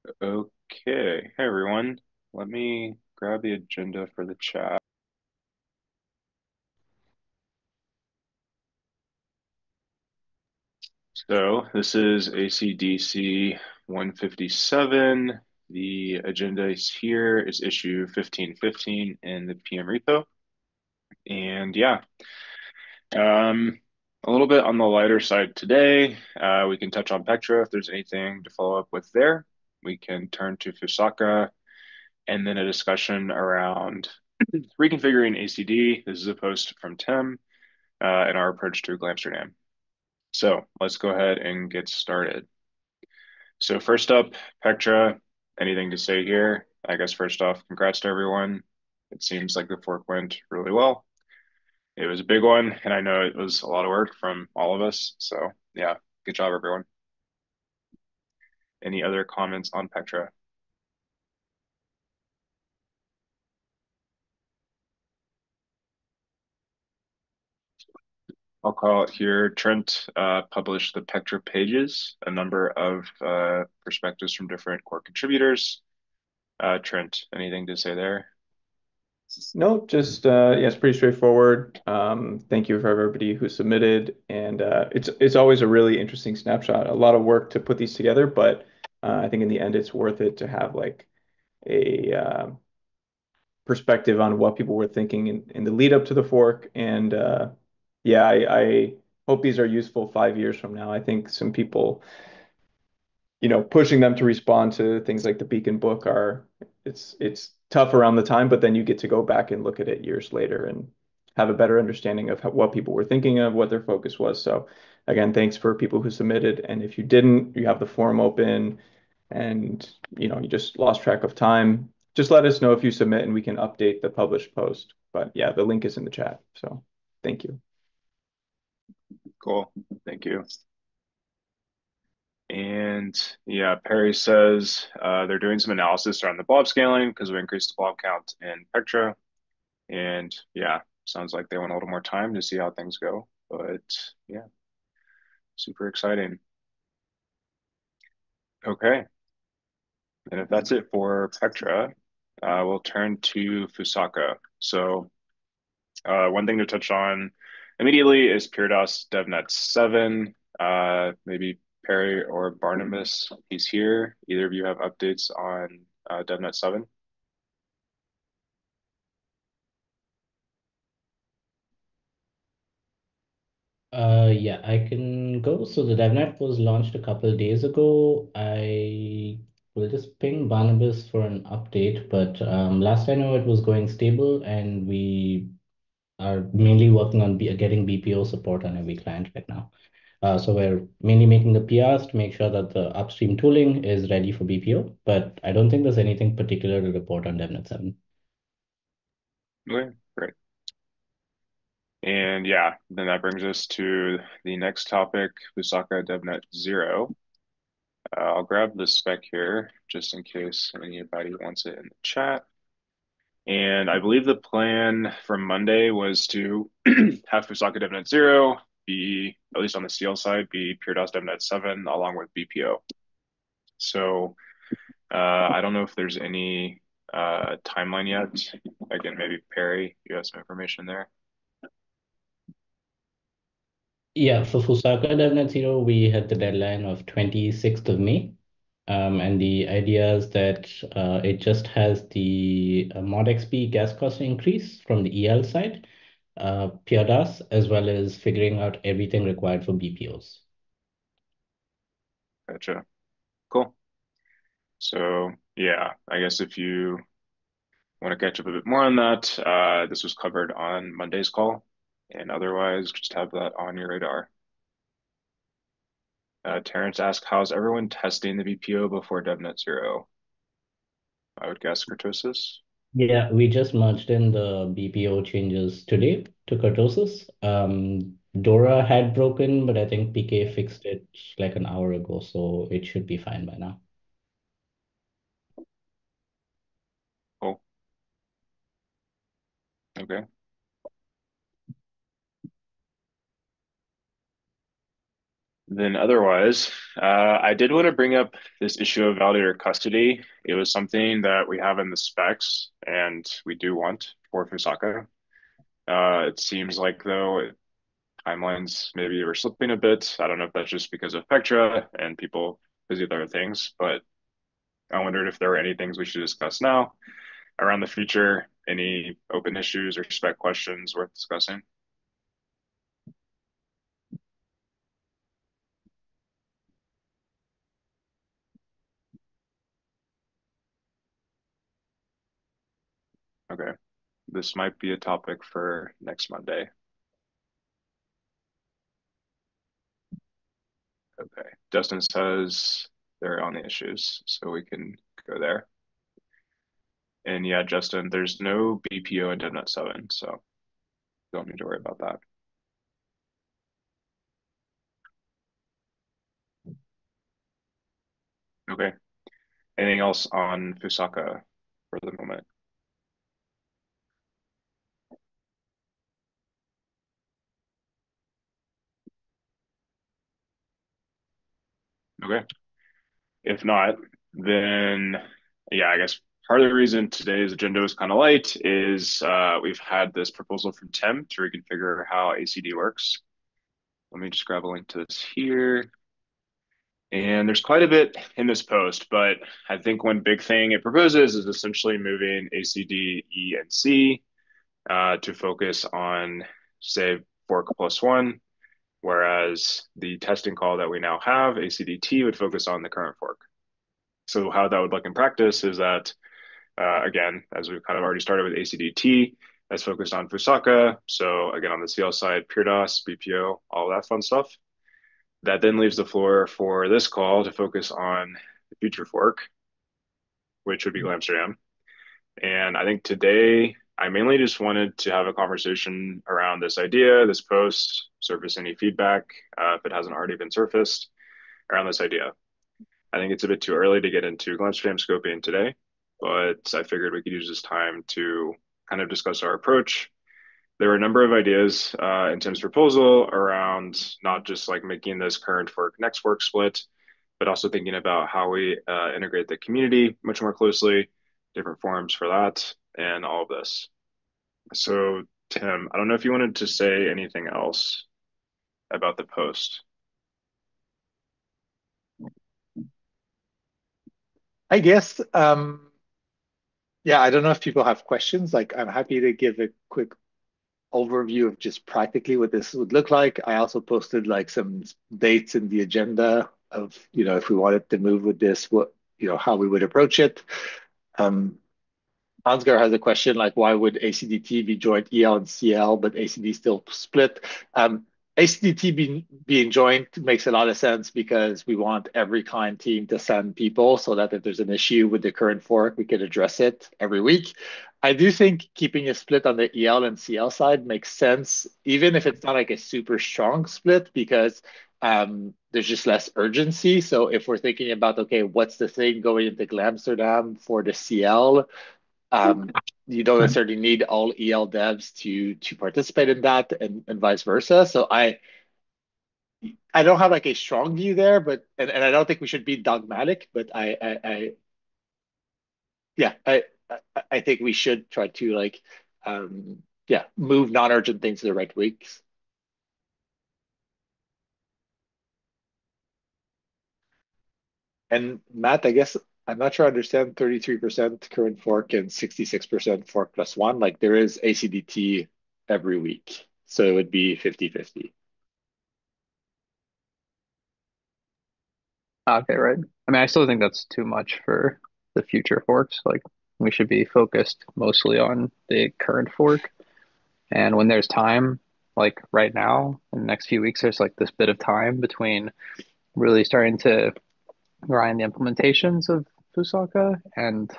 Okay. Hey everyone. Let me grab the agenda for the chat. So this is ACDC 157. The agenda is here is issue 1515 in the PM repo. And yeah, um, a little bit on the lighter side today. We can touch on Petra if there's anything to follow up with there. We can turn to Fusaka and then a discussion around reconfiguring ACD. This is a post from Tim and our approach to Glamsterdam. So let's go ahead and get started. So first up, Pectra, anything to say here? I guess first off, congrats to everyone. It seems like the fork went really well. It was a big one, and I know it was a lot of work from all of us. So yeah, good job, everyone. Any other comments on Pectra? I'll call it here. Trent published the Pectra pages, a number of perspectives from different core contributors. Trent, anything to say there? No, just yeah, it's pretty straightforward. Thank you for everybody who submitted, and it's always a really interesting snapshot. A lot of work to put these together, but I think in the end, it's worth it to have like a perspective on what people were thinking in the lead up to the fork. And yeah, I hope these are useful 5 years from now. I think some people pushing them to respond to things like the Beacon book are it's tough around the time, but then you get to go back and look at it years later and have a better understanding of what people were thinking of, what their focus was. So again, thanks for people who submitted. And if you didn't, you have the forum open and you just lost track of time. Just let us know if you submit and we can update the published post. But yeah, the link is in the chat. So thank you. Cool. Thank you. And yeah, Perry says they're doing some analysis around the blob scaling because we increased the blob count in Pectra. And yeah, sounds like they want a little more time to see how things go. But yeah, super exciting. Okay. And if that's it for Pectra, we'll turn to Fusaka. So one thing to touch on immediately is PureDOS DevNet 7. Maybe Perry or Barnabas, he's here. Either of you have updates on DevNet 7? Yeah, I can go. So the DevNet was launched a couple of days ago. I will just ping Barnabas for an update, but last I know it was going stable, and we are mainly working on getting BPO support on every client right now. So we're mainly making the PRs to make sure that the upstream tooling is ready for BPO, but I don't think there's anything particular to report on DevNet 7. Okay, great. And yeah, then that brings us to the next topic, Fusaka DevNet 0. I'll grab the spec here just in case anybody wants it in the chat. And I believe the plan from Monday was to have Fusaka DevNet 0 be, at least on the CL side, be PureDOS DevNet 7 along with BPO. So I don't know if there's any timeline yet. Again, maybe Perry, you have some information there. Yeah, for Fusaka DevNet 0, we had the deadline of 26th of May. And the idea is that it just has the mod XP gas cost increase from the EL side, PRDAS, as well as figuring out everything required for BPOs. Gotcha. Cool. So yeah, I guess if you want to catch up a bit more on that, this was covered on Monday's call. And otherwise, just have that on your radar. Terrence asked, how's everyone testing the BPO before DevNet 0? I would guess kurtosis. Yeah, we just merged in the BPO changes today to kurtosis. Dora had broken, but I think PK fixed it like an hour ago, so it should be fine by now. Cool. Okay. Then otherwise, I did want to bring up this issue of validator custody. It was something that we have in the specs and we do want for Fusaka. It seems like though timelines maybe were slipping a bit. I don't know if that's just because of Pectra and people busy with other things, but I wondered if there were any things we should discuss now around the future, any open issues or spec questions worth discussing. Okay, this might be a topic for next Monday. Okay, Justin says they're on the issues, so we can go there. And yeah, Justin, there's no BPO in DevNet 7, so don't need to worry about that. Okay, anything else on Fusaka for the moment? Okay, if not, then yeah, I guess part of the reason today's agenda was kind of light is we've had this proposal from Tim to reconfigure how ACD works. Let me just grab a link to this here. And there's quite a bit in this post, but I think one big thing it proposes is essentially moving ACD, E, and C to focus on, say, fork plus one, whereas the testing call that we now have, ACDT, would focus on the current fork. So how that would look in practice is that, again, as we've kind of already started with ACDT, that's focused on Fusaka. So again, on the CL side, PureDOS, BPO, all that fun stuff. That then leaves the floor for this call to focus on the future fork, which would be Glamsterdam. And I think today I mainly just wanted to have a conversation around this idea, this post, surface any feedback if it hasn't already been surfaced around this idea. I think it's a bit too early to get into Glamsterdam scoping today, but I figured we could use this time to kind of discuss our approach. There were a number of ideas in Tim's proposal around not just like making this current fork next fork split, but also thinking about how we integrate the community much more closely, different forums for that, and all of this. So, Tim, I don't know if you wanted to say anything else about the post. I guess, yeah, I don't know if people have questions. Like, I'm happy to give a quick overview of just practically what this would look like. I also posted like some dates in the agenda of, if we wanted to move with this, what, how we would approach it. Um, Ansgar has a question like, why would ACDT be joined EL and CL, but ACD still split? ACDT being joined makes a lot of sense because we want every client team to send people so that if there's an issue with the current fork, we can address it every week. I do think keeping a split on the EL and CL side makes sense, even if it's not like a super strong split, because there's just less urgency. So if we're thinking about, okay, what's the thing going into Amsterdam for the CL? You don't necessarily need all EL devs to participate in that, and vice versa. So I don't have like a strong view there, but and I don't think we should be dogmatic, but yeah, I think we should try to like yeah, move non-urgent things to the right weeks. And Matt, I guess I'm not sure I understand 33% current fork and 66% fork plus one. Like there is ACDT every week. So it would be 50-50. Okay, right. I mean, I still think that's too much for the future forks. Like, we should be focused mostly on the current fork. And when there's time, like right now, in the next few weeks, there's like this bit of time between really starting to grind the implementations of Fusaka and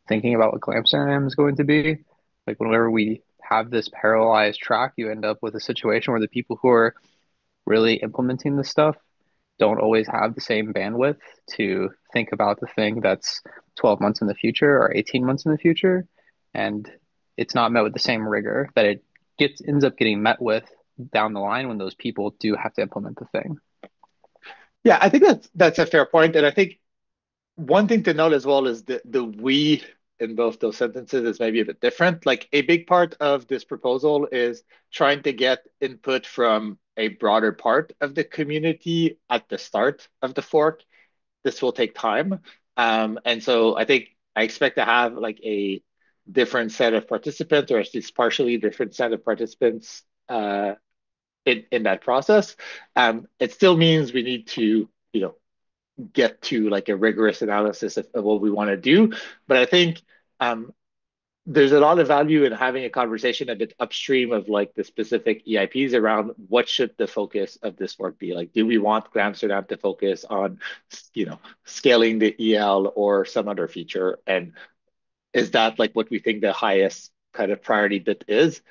thinking about what Glamsterdam is going to be. Like, whenever we have this parallelized track, you end up with a situation where the people who are really implementing this stuff don't always have the same bandwidth to think about the thing that's 12 months in the future or 18 months in the future. And it's not met with the same rigor that it ends up getting met with down the line when those people do have to implement the thing. Yeah, I think that's a fair point, and I think one thing to note as well is the we in both those sentences is maybe a bit different. Like a big part of this proposal is trying to get input from a broader part of the community at the start of the fork. This will take time. And so I think I expect to have like a different set of participants, or at least partially different set of participants in that process. It still means we need to, get to like a rigorous analysis of what we want to do. But I think um, there's a lot of value in having a conversation a bit upstream of like the specific EIPs around what should the focus of this work be. Like, do we want Amsterdam to focus on, scaling the EL or some other feature? And is that like what we think the highest kind of priority bit is?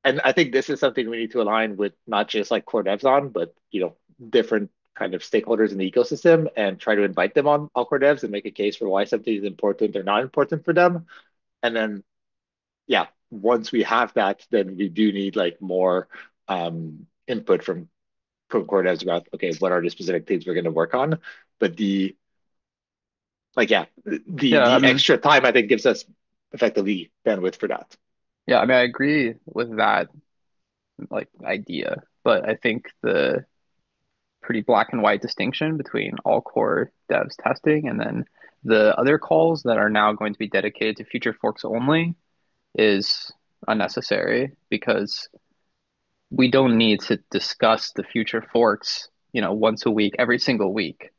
And I think this is something we need to align with not just like core devs on, but different kind of stakeholders in the ecosystem and try to invite them on all core devs and make a case for why something is important or not important for them. And then yeah, once we have that, then we do need like more input from core devs about okay, what are the specific things we're going to work on. But the like yeah, Yeah, I the mean, extra time I think gives us effectively bandwidth for that. yeah, I mean, I agree with that like idea, but I think the pretty black and white distinction between all core devs testing and then the other calls that are now going to be dedicated to future forks only is unnecessary because we don't need to discuss the future forks, once a week, every single week.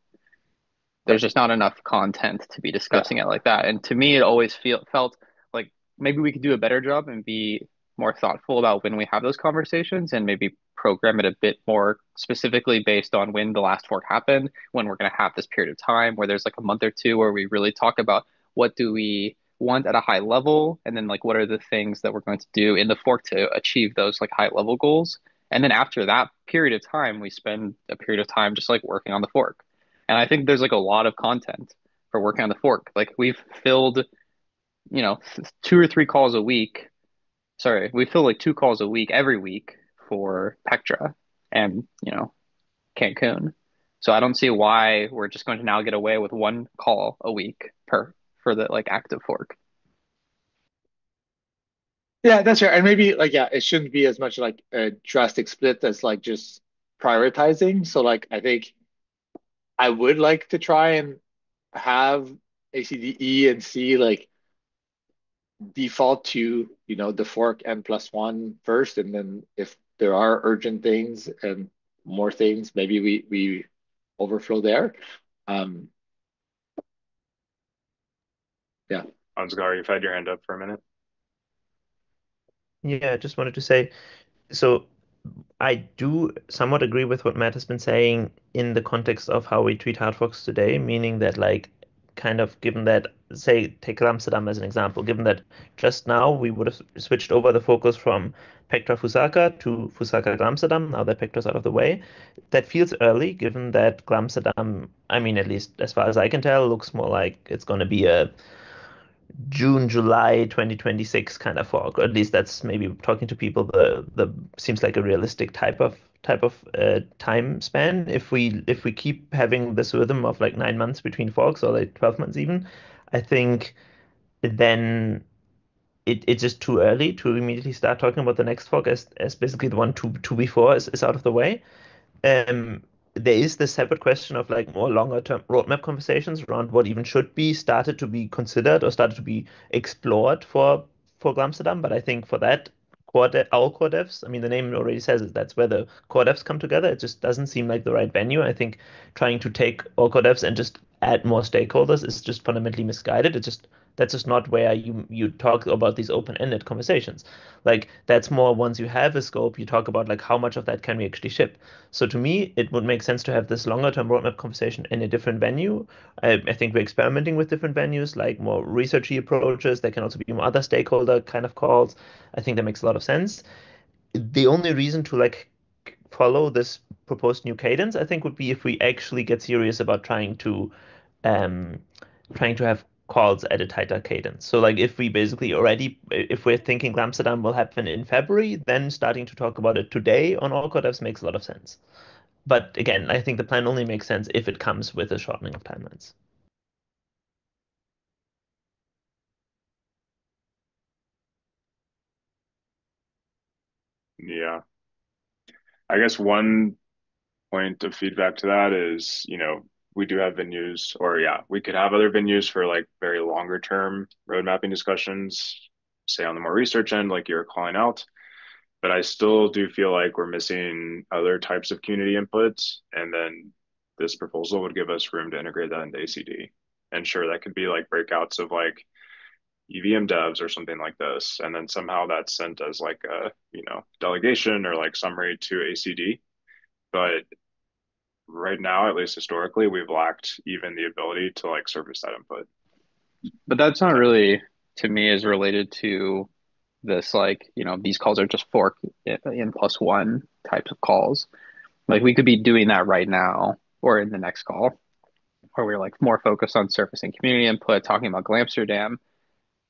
Yeah, There's just not enough content to be yeah, discussing it like that. And to me, it always felt like maybe we could do a better job and be more thoughtful about when we have those conversations and maybe program it a bit more specifically based on when the last fork happened, when we're going to have this period of time where there's like a month or two where we really talk about what do we want at a high level and then like what are the things that we're going to do in the fork to achieve those like high level goals. And then after that period of time, we spend a period of time just like working on the fork. And I think there's like a lot of content for working on the fork. Like we've filled, 2 or 3 calls a week. Sorry, we fill like 2 calls a week every week for Pectra and, Cancun. So I don't see why we're just going to now get away with 1 call a week per for the like active fork. yeah. That's right. And maybe like yeah, it shouldn't be as much like a drastic split as like just prioritizing. So like I think I would like to try and have ACDE and C like default to the fork n+1 first, and then if there are urgent things and more things, maybe we overflow there. Um, yeah, Ansgar, you've had your hand up for a minute. Yeah, I just wanted to say, so I do somewhat agree with what Matt has been saying in the context of how we treat hard forks today, meaning that like kind of given that, say, take Amsterdam as an example, given that just now we would have switched over the focus from Pectra Fusaka to Fusaka Amsterdam, now that Pectra's out of the way. That feels early, given that Amsterdam, I mean, at least as far as I can tell, looks more like it's going to be a June, July 2026 kind of fog. Or at least that's maybe talking to people, the seems like a realistic type of time span. If we keep having this rhythm of like 9 months between fogs or like 12 months even, I think then it's just too early to immediately start talking about the next fog as basically the one two before is out of the way. um, there is this separate question of like more longer term roadmap conversations around what even should be started to be considered or started to be explored for Amsterdam. But I think for that, our core devs, I mean, the name already says it, that's where the core devs come together. It just doesn't seem like the right venue. I think trying to take all core devs and just add more stakeholders is just fundamentally misguided. That's just not where you talk about these open-ended conversations. Like that's more once you have a scope, you talk about like how much of that can we actually ship. So to me, it would make sense to have this longer term roadmap conversation in a different venue. I think we're experimenting with different venues, like more researchy approaches. There can also be more other stakeholder kind of calls. I think that makes a lot of sense. The only reason to like follow this proposed new cadence, I think, would be if we actually get serious about um, trying to have calls at a tighter cadence. So like if we basically already, if we're thinking Amsterdam will happen in February, then starting to talk about it today on all core devs makes a lot of sense. But again, I think the plan only makes sense if it comes with a shortening of timelines. Yeah. I guess one point of feedback to that is, we do have venues, or yeah, we could have other venues for like very longer term road mapping discussions, say on the more research end, like you're calling out. But I still do feel like we're missing other types of community inputs. And then this proposal would give us room to integrate that into ACD. And sure, that could be like breakouts of like EVM devs or something like this. And then somehow that's sent as like a, delegation or like summary to ACD. But right now, at least historically, we've lacked even the ability to like surface that input. But that's not So, really, to me, is related to this, like, these calls are just fork in plus one types of calls. Like we could be doing that right now or in the next call, where we're like more focused on surfacing community input, talking about Glamsterdam,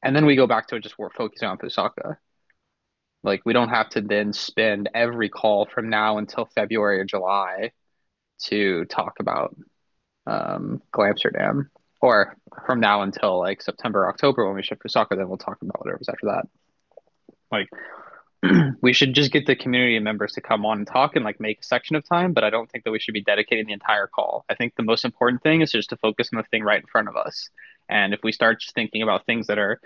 and then we go back to just we're focusing on Fusaka. Like we don't have to then spend every call from now until February or July to talk about Glamsterdam, or from now until like September, October when we ship Fusaka, then we'll talk about whatever's after that. Like we should just get the community members to come on and talk and like make a section of time, but I don't think that we should be dedicating the entire call. I think the most important thing is just to focus on the thing right in front of us. And if we start just thinking about things that are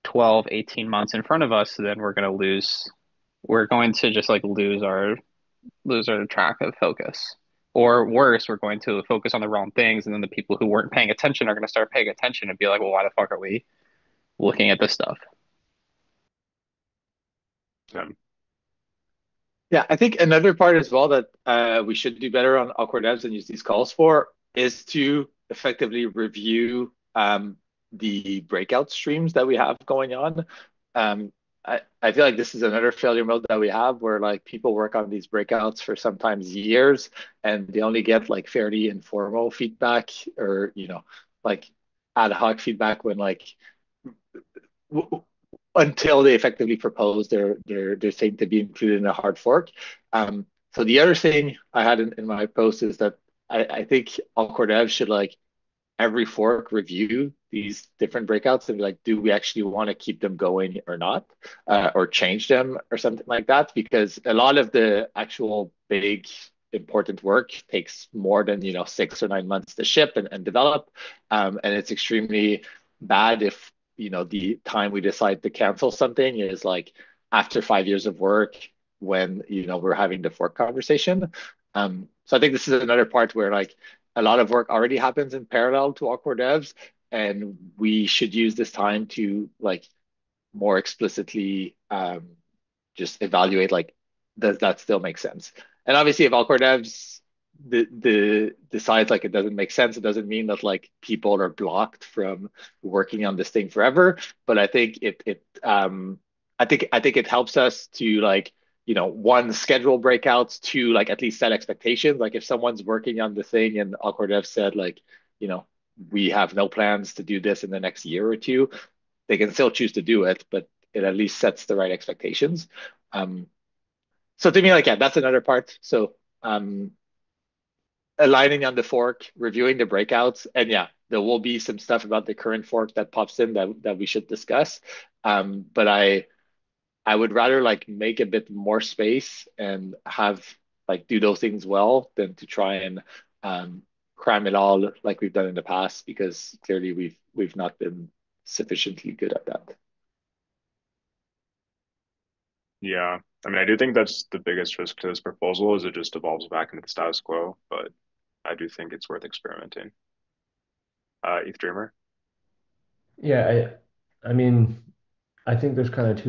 12, 18 months in front of us, then we're going to just like lose our track of focus. Or worse, we're going to focus on the wrong things, and then the people who weren't paying attention are going to start paying attention and be like, well, why the fuck are we looking at this stuff? um, Yeah, I think another part as well that we should do better on awkward devs and use these calls for is to effectively review the breakout streams that we have going on. I feel like this is another failure mode that we have where like people work on these breakouts for sometimes years and they only get like fairly informal feedback or, like ad hoc feedback when like until they effectively propose their thing to be included in a hard fork. So the other thing I had in my post is that I think all core devs should like every fork review these different breakouts and be like, do we actually want to keep them going or not, or change them or something like that? Because a lot of the actual big important work takes more than 6 or 9 months to ship and develop, and it's extremely bad if the time we decide to cancel something is like after 5 years of work when we're having the fork conversation. So I think this is another part where like a lot of work already happens in parallel to awkward devs, and we should use this time to like more explicitly just evaluate like does that still make sense? And obviously, if awkward devs the decides like it doesn't make sense, it doesn't mean that like people are blocked from working on this thing forever. But I think I think it helps us to like one, schedule breakouts, two, like at least set expectations. Like if someone's working on the thing and awkward dev said like you know we have no plans to do this in the next year or two, they can still choose to do it, but it at least sets the right expectations. um so to me, like, yeah, that's another part. So aligning on the fork, reviewing the breakouts, and yeah, there will be some stuff about the current fork that pops in that we should discuss. But I would rather like make a bit more space and have like do those things well than to try and um, cram it all like we've done in the past, because clearly we've not been sufficiently good at that. yeah. I mean, I do think that's the biggest risk to this proposal is it just evolves back into the status quo, but I do think it's worth experimenting. ETH Dreamer. Yeah, I mean, I think there's kind of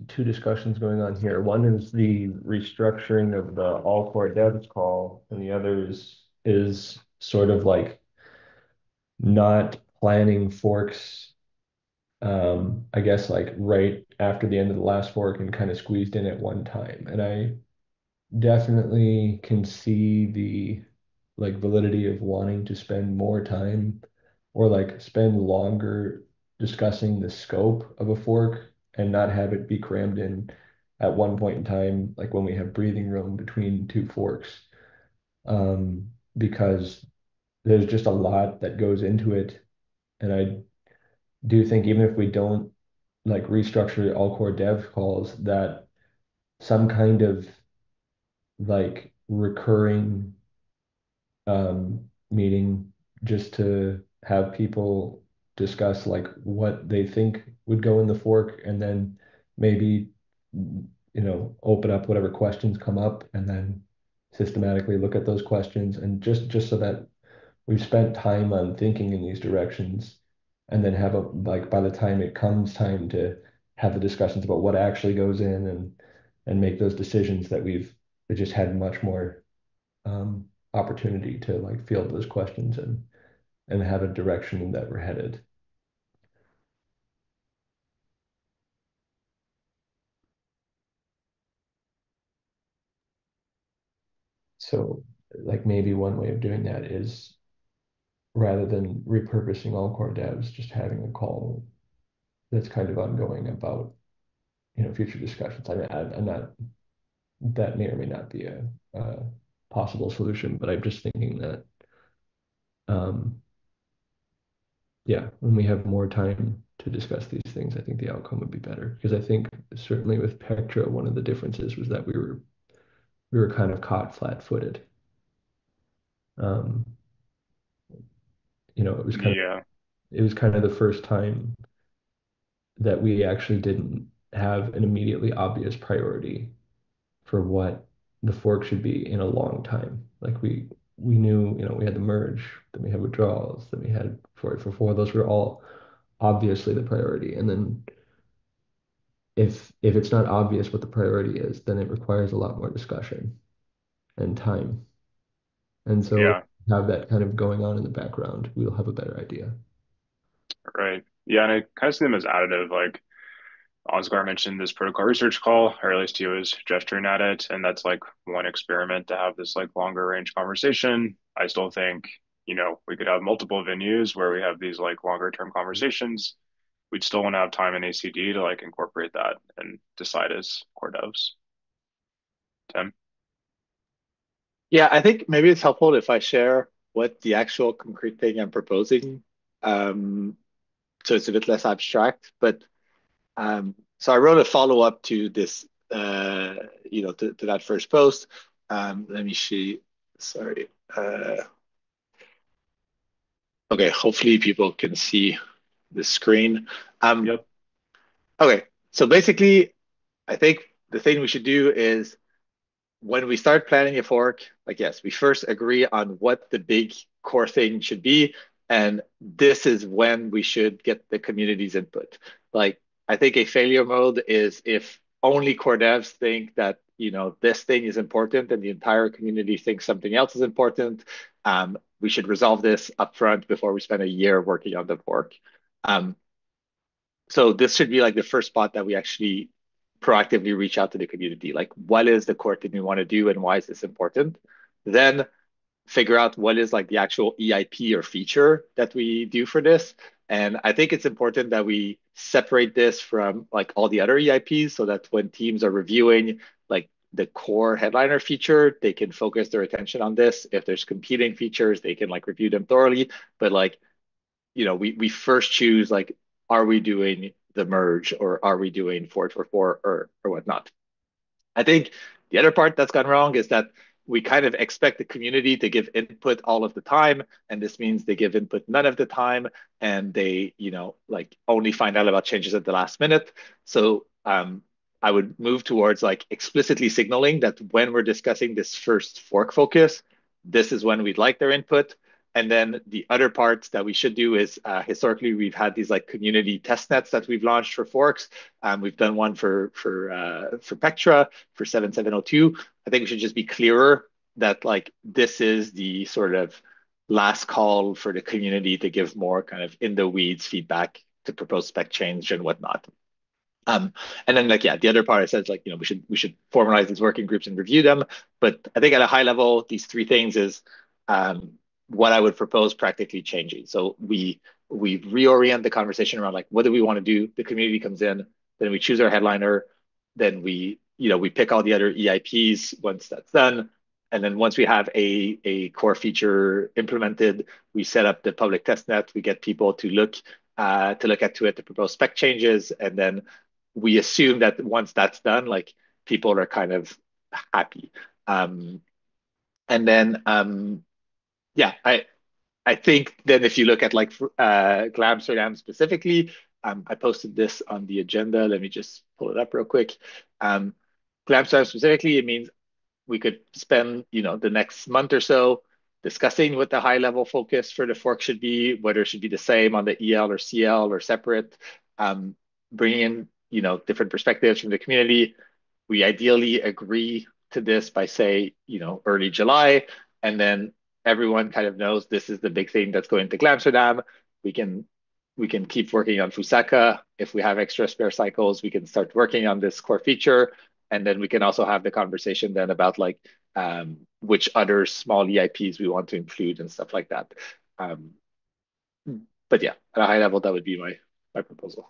two discussions going on here. One is the restructuring of the all core devs call, and the other is sort of like not planning forks, I guess like right after the end of the last fork and kind of squeezed in at one time. And I definitely can see the like validity of wanting to spend more time or like spend longer discussing the scope of a fork and not have it be crammed in at one point in time, like when we have breathing room between two forks. because there's just a lot that goes into it. And I do think even if we don't like restructure all core dev calls, that some kind of like recurring meeting just to have people discuss like what they think would go in the fork and then maybe open up whatever questions come up and then systematically look at those questions and just so that we've spent time on thinking in these directions and then have a like by the time it comes time to have the discussions about what actually goes in and make those decisions that we've just had much more um, opportunity to like field those questions and have a direction that we're headed. So like maybe one way of doing that is rather than repurposing all core devs, just having a call that's kind of ongoing about future discussions. I mean, I'm not that may or may not be a possible solution, but I'm just thinking that um, yeah, when we have more time to discuss these things, I think the outcome would be better. Because I think certainly with Pectra, one of the differences was that we were kind of caught flat-footed. Um, it was kind of Yeah, it was kind of the first time that we actually didn't have an immediately obvious priority for what the fork should be in a long time. Like we knew, we had the merge, then we had withdrawals, then we had for four. Those were all obviously the priority. And then if it's not obvious what the priority is, then it requires a lot more discussion and time. And so yeah, have that kind of going on in the background, we'll have a better idea. right. Yeah, and I kind of see them as additive. Like Oscar mentioned this protocol research call, or at least he was gesturing at it, and that's like one experiment to have this like longer range conversation. I still think, we could have multiple venues where we have these like longer term conversations. We'd still want to have time in ACD to like incorporate that and decide as core devs. Tim? Yeah, I think maybe it's helpful if I share what the actual concrete thing I'm proposing. Um, so it's a bit less abstract. But so I wrote a follow-up to this, to that first post. Let me see. Sorry. Okay, hopefully people can see the screen. Um, Yep. okay, so basically, I think the thing we should do is when we start planning a fork, like yes, we first agree on what the big core thing should be, and this is when we should get the community's input. Like I think a failure mode is if only core devs think that this thing is important and the entire community thinks something else is important. We should resolve this upfront before we spend a year working on the fork. Um, so this should be like the first spot that we actually proactively reach out to the community. Like, what is the core thing we want to do and why is this important? Then figure out what is like the actual EIP or feature that we do for this. And I think it's important that we separate this from like all the other EIPs so that when teams are reviewing like the core headliner feature, they can focus their attention on this. If there's competing features, they can like review them thoroughly. But like we first choose like, are we doing the merge or are we doing Forge for four or whatnot? I think the other part that's gone wrong is that we kind of expect the community to give input all of the time, and this means they give input none of the time, and they, like only find out about changes at the last minute. So I would move towards like explicitly signaling that when we're discussing this first fork focus, this is when we'd like their input. And then the other part that we should do is historically we've had these like community test nets that we've launched for forks. We've done one for Pectra for 7702. I think we should just be clearer that like this is the sort of last call for the community to give more kind of in the weeds feedback to propose spec change and whatnot. Um, and then like, yeah, the other part I said is like, we should formalize these working groups and review them. But I think at a high level, these three things is what I would propose practically changing. So we reorient the conversation around like, what do we want to do? The community comes in, then we choose our headliner, then we pick all the other EIPs once that's done. And then once we have a core feature implemented, we set up the public test net. We get people to look to it to propose spec changes, and then we assume that once that's done, like people are kind of happy. Um, and then yeah, I think then if you look at like Glamsterdam specifically, I posted this on the agenda. Let me just pull it up real quick. Um, Glamsterdam specifically, it means we could spend, the next month or so discussing what the high level focus for the fork should be, whether it should be the same on the EL or CL or separate, um, bringing in, different perspectives from the community. We ideally agree to this by say, early July, and then everyone kind of knows this is the big thing that's going to Amsterdam. We can we can keep working on Fusaka. If we have extra spare cycles, we can start working on this core feature. And then we can also have the conversation then about like which other small EIPs we want to include and stuff like that. Um, but yeah, at a high level, that would be my proposal.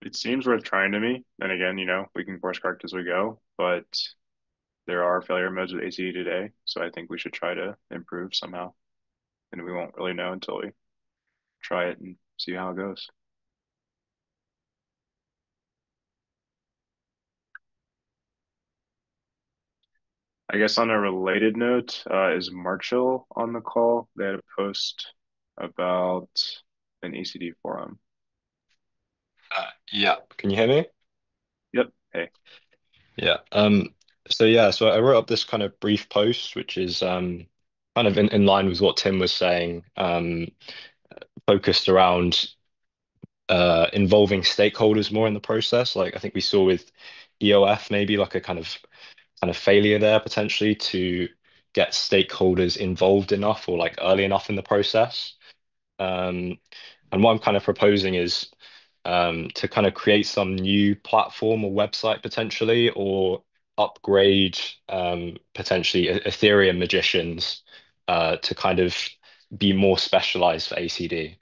It seems worth trying to me. And again, we can course correct as we go, but there are failure modes with ACD today, so I think we should try to improve somehow. And we won't really know until we try it and see how it goes. I guess on a related note, is Marshall on the call? They had a post about an ACD forum. Yeah, can you hear me? Yep. Hey. Yeah. So I wrote up this kind of brief post, which is kind of in line with what Tim was saying, focused around involving stakeholders more in the process. Like I think we saw with EOF maybe like a kind of failure there potentially to get stakeholders involved enough or like early enough in the process. Um, and what I'm kind of proposing is to kind of create some new platform or website potentially, or upgrade potentially Ethereum magicians to kind of be more specialized for ACD.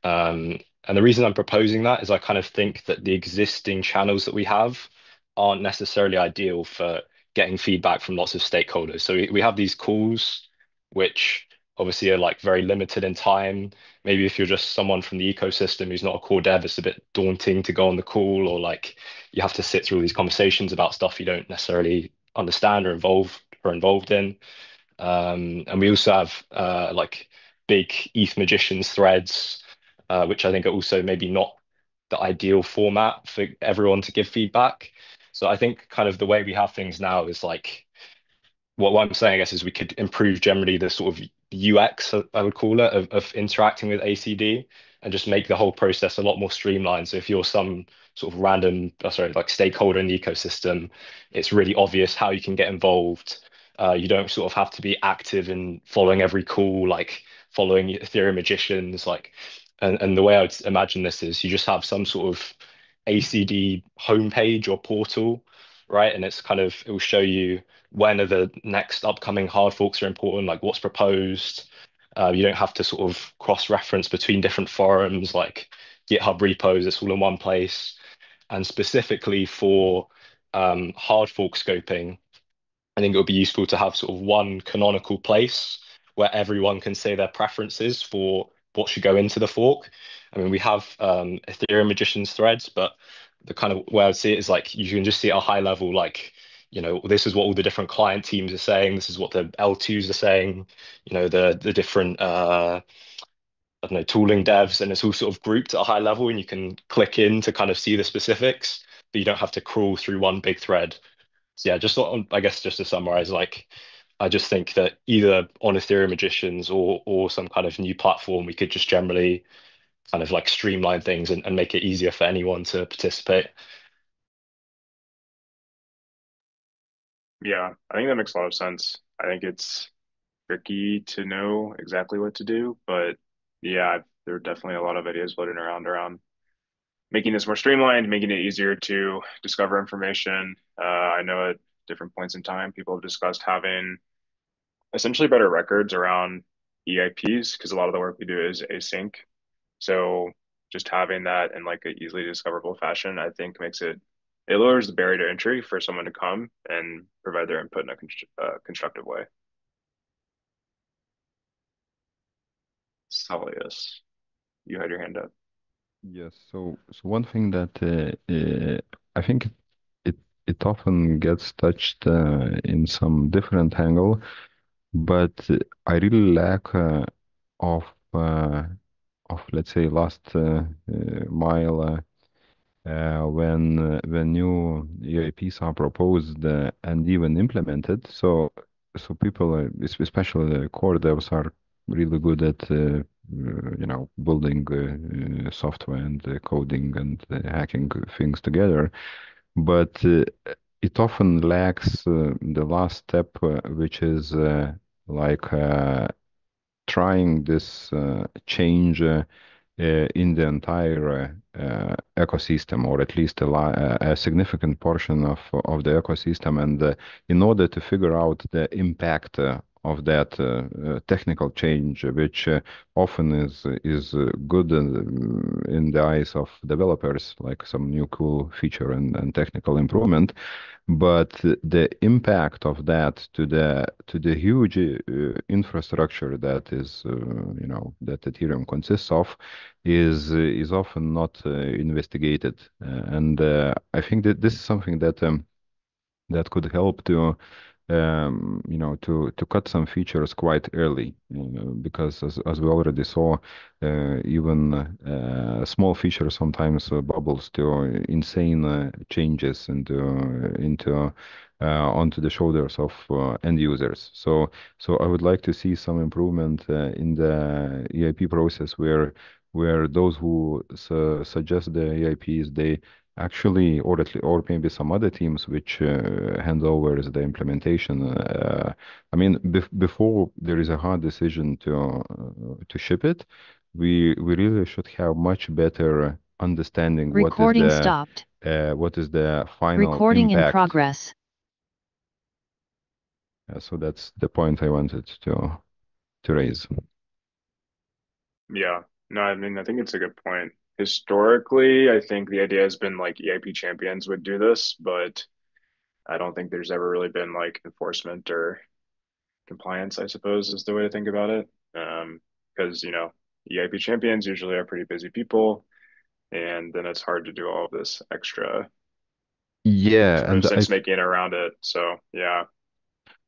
And the reason I'm proposing that is I kind of think that the existing channels that we have aren't necessarily ideal for getting feedback from lots of stakeholders. So we have these calls, which obviously are like very limited in time. Maybe if you're just someone from the ecosystem who's not a core dev, it's a bit daunting to go on the call, or like you have to sit through all these conversations about stuff you don't necessarily understand or involved in. And we also have like big ETH magicians threads, which I think are also maybe not the ideal format for everyone to give feedback. So I think kind of the way we have things now is like what I'm saying, I guess, is we could improve generally the sort of UX, I would call it, of interacting with ACD and just make the whole process a lot more streamlined. So if you're some sort of random, sorry, like stakeholder in the ecosystem, it's really obvious how you can get involved. You don't sort of have to be active in following every call, like following Ethereum magicians, like, and the way I would imagine this is you just have some sort of ACD homepage or portal, right? And it's kind of, it will show you when are the next upcoming hard forks are important, like what's proposed. You don't have to sort of cross-reference between different forums like GitHub repos. It's all in one place. And specifically for hard fork scoping, I think it would be useful to have sort of one canonical place where everyone can say their preferences for what should go into the fork. I mean, we have Ethereum Magicians threads, but the kind of where I would see it is like you can just see at a high level, like, this is what all the different client teams are saying. This is what the L2s are saying, the different I don't know, tooling devs, and it's all sort of grouped at a high level, and you can click in to kind of see the specifics, but you don't have to crawl through one big thread. So yeah, I guess just to summarize, like I just think that either on Ethereum Magicians or some kind of new platform, we could just generally kind of like streamline things and make it easier for anyone to participate. Yeah, I think that makes a lot of sense. I think it's tricky to know exactly what to do, but yeah, there are definitely a lot of ideas floating around making this more streamlined, making it easier to discover information. I know at different points in time, people have discussed having essentially better records around EIPs because a lot of the work we do is async. So just having that in like an easily discoverable fashion, I think it lowers the barrier to entry for someone to come and provide their input in a constructive way. Solius, you had your hand up. Yes, so one thing that I think it it often gets touched in some different angle, but I really lack of uh, of let's say last mile when new EIPs are proposed and even implemented. So people, especially the core devs, are really good at building software and coding and hacking things together. But it often lacks the last step, which is like trying this change in the entire ecosystem, or at least a significant portion of the ecosystem. And in order to figure out the impact of that technical change, which often is good in the eyes of developers, like some new cool feature and technical improvement, but the impact of that to the huge infrastructure that is that Ethereum consists of is often not investigated. And I think that this is something that could help to to cut some features quite early, because as we already saw, even small features sometimes bubbles to insane changes into onto the shoulders of end users. So I would like to see some improvement in the EIP process where those who suggest the EIPs, they actually, or maybe some other teams which hand over the implementation. I mean, before there is a hard decision to ship it, we really should have much better understanding Recording stopped. what is the final Recording in impact. progress. So that's the point I wanted to raise. Yeah. No, I mean, I think it's a good point. Historically, I think the idea has been like EIP champions would do this, but I don't think there's ever really been like enforcement or compliance, I suppose, is the way to think about it. Because, EIP champions usually are pretty busy people, and then it's hard to do all of this extra Yeah, sort of and sense making around it. So, yeah.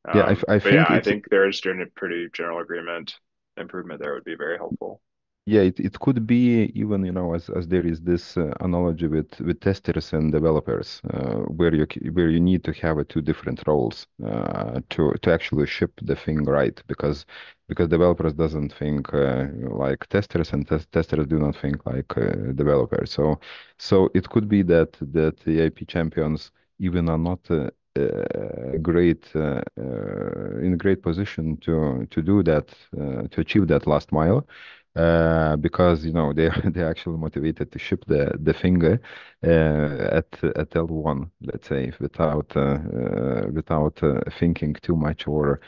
I But yeah, think I it's think there is a pretty general agreement. Improvement there would be very helpful. Yeah, it could be even, as there is this analogy with testers and developers, where you need to have two different roles to actually ship the thing right, because developers doesn't think like testers, and testers do not think like developers. So it could be that the IP champions even are not great in great position to do that, to achieve that last mile, because they they're actually motivated to ship the finger at L1, let's say, without thinking too much, or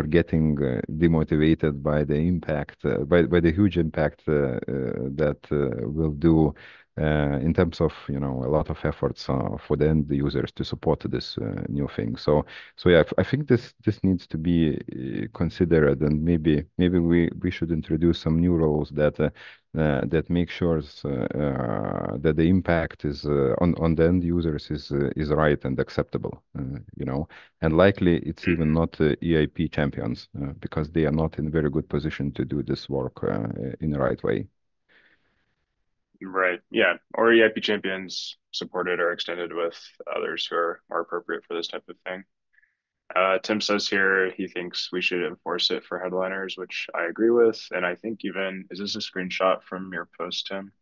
getting demotivated by the impact, by the huge impact that will do in terms of a lot of efforts for the end users to support this new thing. So yeah, I think this needs to be considered, and maybe we should introduce some new rules that make sure that the impact is on the end users is right and acceptable. And likely it's even Mhm. not EIP champions because they are not in very good position to do this work in the right way. Right. Yeah. Or EIP champions supported or extended with others who are more appropriate for this type of thing. Tim says here he thinks we should enforce it for headliners, which I agree with. And I think even, is this a screenshot from your post, Tim,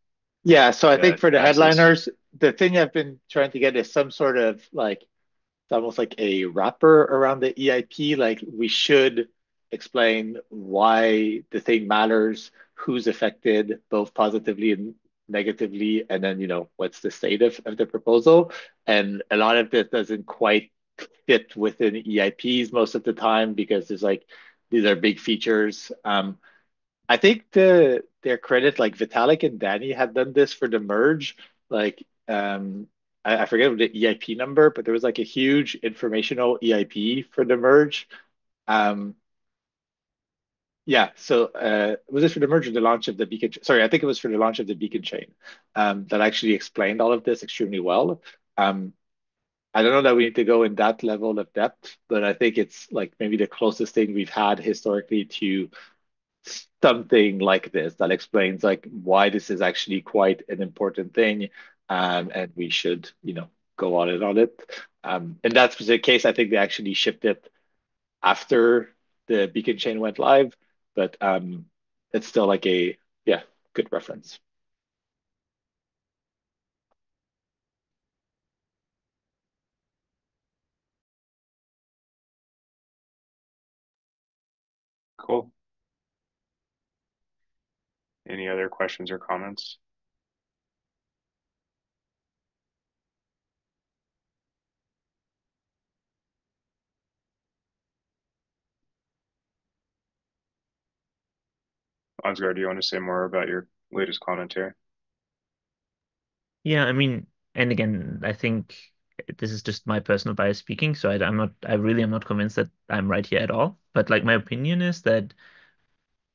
Yeah, so I think that for the has this? headliners, the thing I've been trying to get is some sort of like it's almost like a wrapper around the EIP. Like we should explain why the thing matters, who's affected, both positively and negatively, and then what's the state of the proposal. And a lot of this doesn't quite fit within EIPs most of the time because there's like these are big features. I think their credit, like Vitalik and Danny had done this for the merge. Like I forget the EIP number, but there was like a huge informational EIP for the merge. Um, yeah, so was it for the merge or the launch of the beacon? Sorry, I think it was for the launch of the beacon chain that actually explained all of this extremely well. Um, I don't know that we need to go in that level of depth, but I think it's like maybe the closest thing we've had historically to something like this that explains like why this is actually quite an important thing, and we should, go on it on it. In that specific case, I think they actually shipped it after the beacon chain went live, but it's still like a yeah good reference. Cool. Any other questions or comments? Ansgar, do you want to say more about your latest commentary? Yeah, I mean, and again, I think this is just my personal bias speaking, so I really am not convinced that I'm right here at all. But like my opinion is that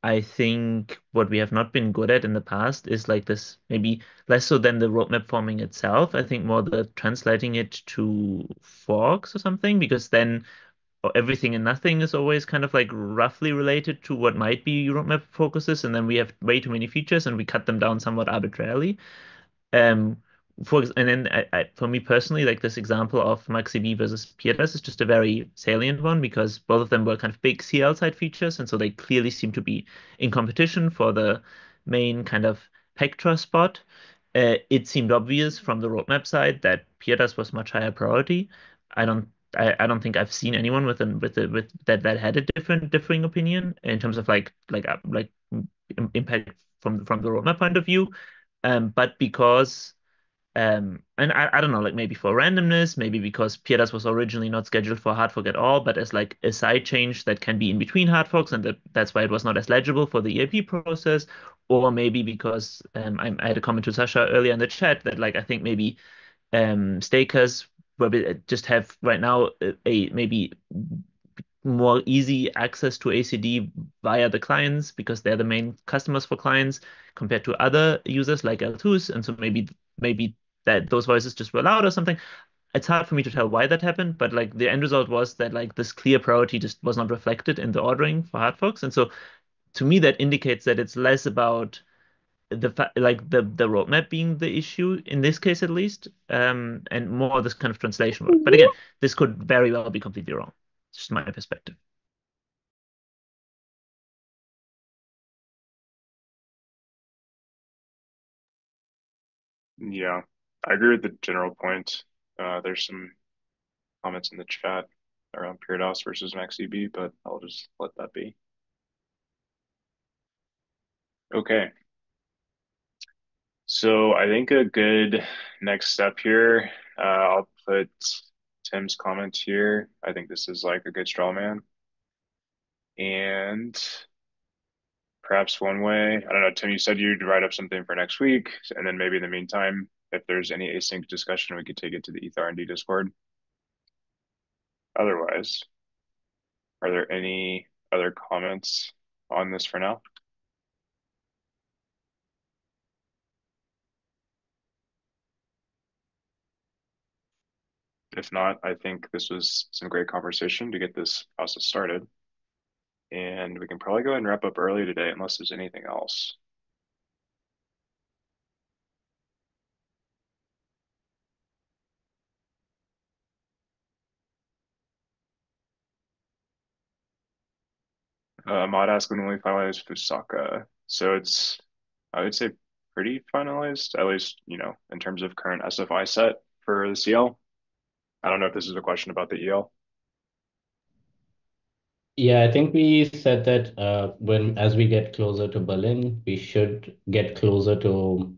I think what we have not been good at in the past is like this, maybe less so than the roadmap forming itself. I think more the translating it to forks or something, because then everything and nothing is always kind of like roughly related to what might be roadmap focuses, and then we have way too many features and we cut them down somewhat arbitrarily. Um, and then for me personally, like this example of MaxiB versus Pietas is just a very salient one because both of them were kind of big CL side features, and so they clearly seem to be in competition for the main kind of Pectra spot. It seemed obvious from the roadmap side that Pietas was much higher priority. I don't think I've seen anyone with that had a differing opinion in terms of impact from the roadmap point of view. But because and I don't know, like maybe for randomness, maybe because Pietas was originally not scheduled for hard fork at all, but as like a side change that can be in between hard forks, and that's why it was not as legible for the EAP process, or maybe because I had a comment to Sasha earlier in the chat that like I think maybe stakers just have right now a maybe more easy access to ACD via the clients because they're the main customers for clients compared to other users like L2s. And so maybe that those voices just were loud or something. It's hard for me to tell why that happened, but like the end result was that like this clear priority just was not reflected in the ordering for hard forks. And so to me that indicates that it's less about the roadmap being the issue in this case at least, and more this kind of translation work. But again, this could very well be completely wrong. It's just my perspective. Yeah, I agree with the general point. There's some comments in the chat around Pure versus MaxDB, but I'll just let that be. Okay, so I think a good next step here, I'll put Tim's comment here. I think this is like a good straw man. And perhaps one way, I don't know, Tim, you said you'd write up something for next week, and then maybe in the meantime, if there's any async discussion, we could take it to the ETH Discord. Otherwise, are there any other comments on this for now? If not, I think this was some great conversation to get this process started. And we can probably go ahead and wrap up early today unless there's anything else. Mod ask when we finalize Fusaka. So it's, I would say, pretty finalized, at least, in terms of current SFI set for the CL. I don't know if this is a question about the EL. Yeah, I think we said that when as we get closer to Berlin, we should get closer to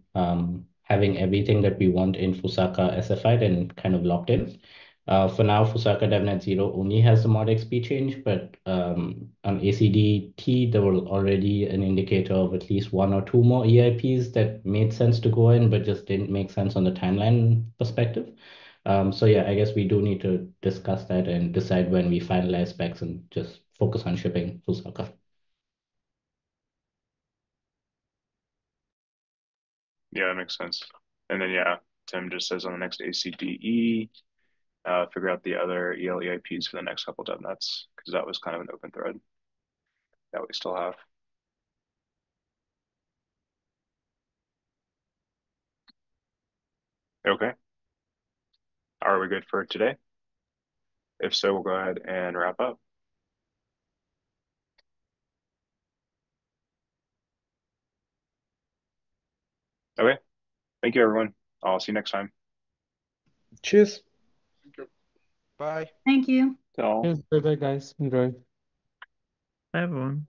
having everything that we want in Fusaka SFI'd and kind of locked in. For now, Fusaka DevNet 0 only has the mod XP change, but on ACDT, there was already an indicator of at least one or two more EIPs that made sense to go in, but just didn't make sense on the timeline perspective. So yeah, I guess we do need to discuss that and decide when we finalize specs and just focus on shipping Fusaka. Yeah, that makes sense. And then yeah, Tim just says on the next ACDE, figure out the other EIPs for the next couple dev nets because that was kind of an open thread that we still have. Okay. Are we good for today? If so, we'll go ahead and wrap up. Okay. Thank you, everyone. I'll see you next time. Cheers. Bye. Thank you. So. Bye bye, guys. Enjoy. Bye, everyone.